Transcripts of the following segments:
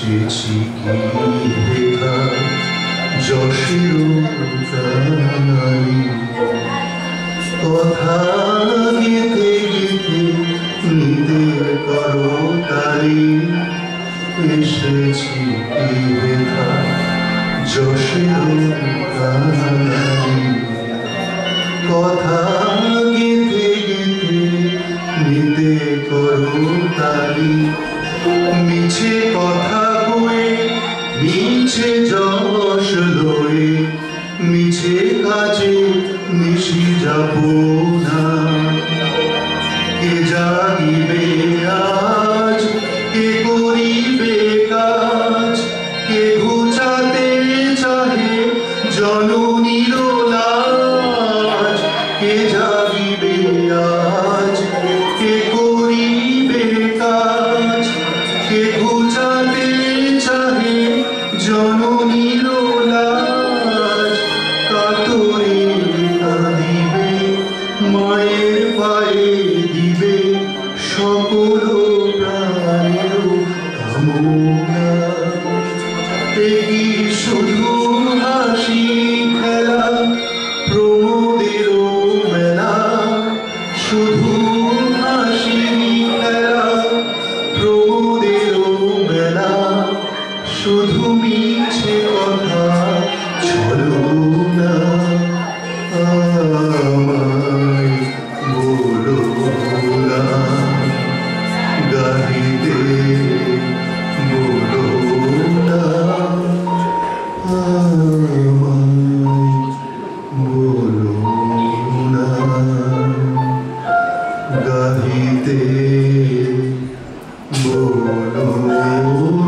এসেছি কি দেখা যশের কানালি কথা গেতে গেতে নিতে করো তালি এসেছি কি দেখা যশের কানালি কথা গেতে গেতে নিতে করো তালি মিছে কথা কয়ে মিছে যশ লয়ে মিছে কাজে নিশি যাব না কে জাগিবে আজ কে করিবে কাজ কে ঘুচাতে চাহে জননীর লাজ কে জাগিবে আজ কে করিবে কাজ কে ঘুচাতে চাহে জননীর লাজ কাতরে কাঁদিবে মায়ের পায়ে দিবে সকল প্রাণের কামনা এই শুধু হাসি খেলা প্রমোদের মেলা শুধু হাসি খেলা প্রমোদের মেলা শুধু মিছে কথা চলো না আমায় বলো না গাহিতে বলো না আমায় বলো না গাহিতে বলো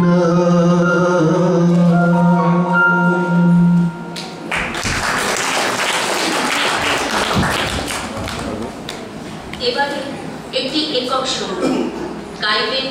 না। এবারে একটি একক সুর গাইবেন